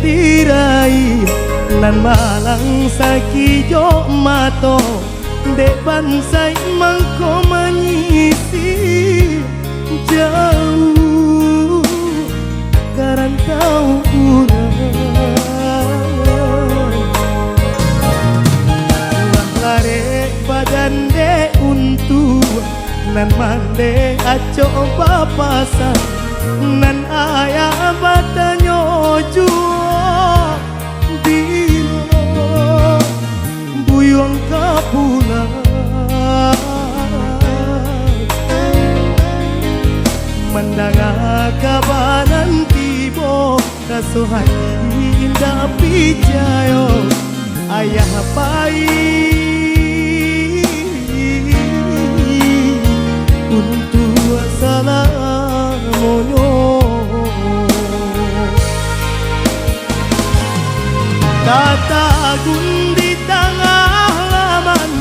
tirai nan malang sakijo mato dek bansai mangko manyisi jauh garantau urang lare badan de untuk nan mande aco papasan nan ayah batanyo juo dino buyong kapulang mandanga kabanan tibo kasuhan indah pijayo ayah pai untuk salah moyo kata gundi tengah laman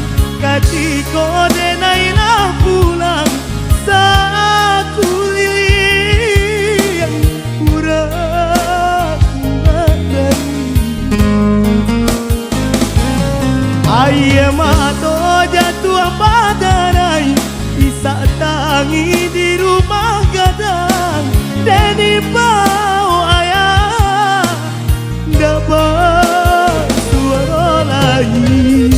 katiko denailah pulang sakulilian urang madani ayah mato jatuh badarai bisa tangi di rumah gadang dan di bawah ayah dapat suara lain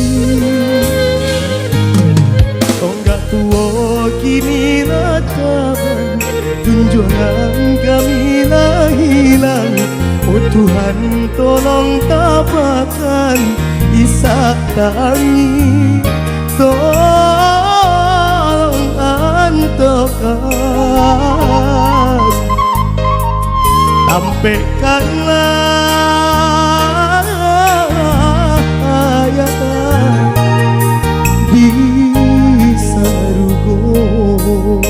tonggak tua kini lataban tunjuan kami lah hilang oh Tuhan tolong tapakan isa tangi tolong antokan sampaikanlah ayat bisa rugo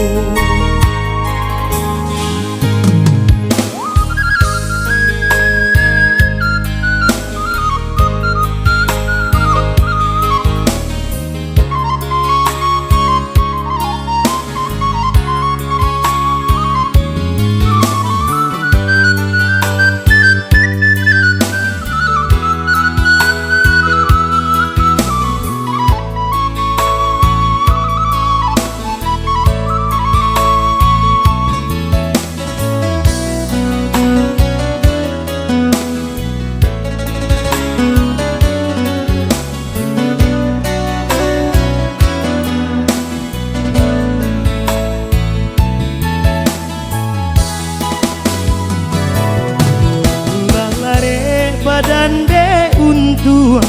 badan de untuk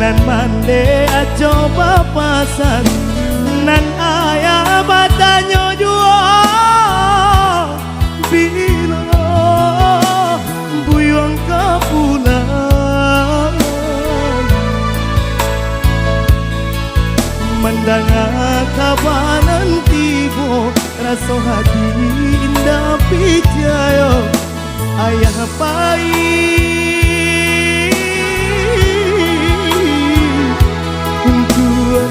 nan mande aco papasan nan ayah batanyo juo bila buyong kapulang mendanga kabanan tibo raso hati indah pijayo ayah pai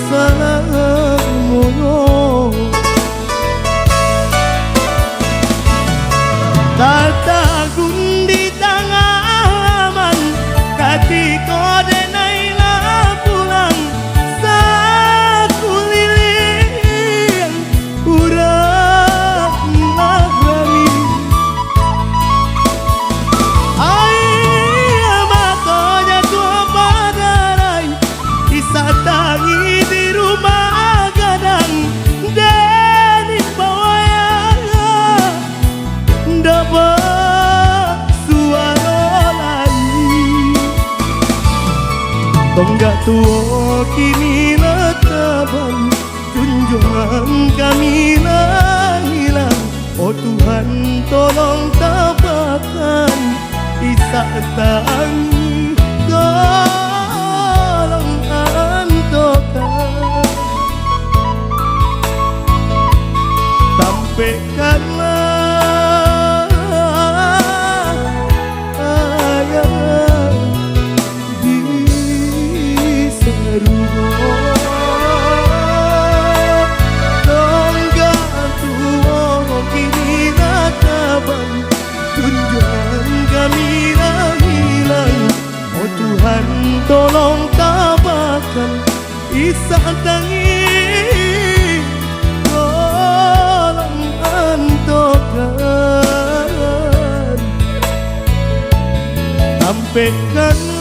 salah moyo kata gundi tangaman katiko denailah pulang sakulilian urang mahrami ayah matonya tua badarai isa tangi tonggak tua kini lataban junjungan kami lah hilang oh Tuhan tolong tapakan isa tangi tolong antokan sampaikanlah tunjuan kami lagi tolong kabarkan kisah tangi, tolong antokan, sampaikan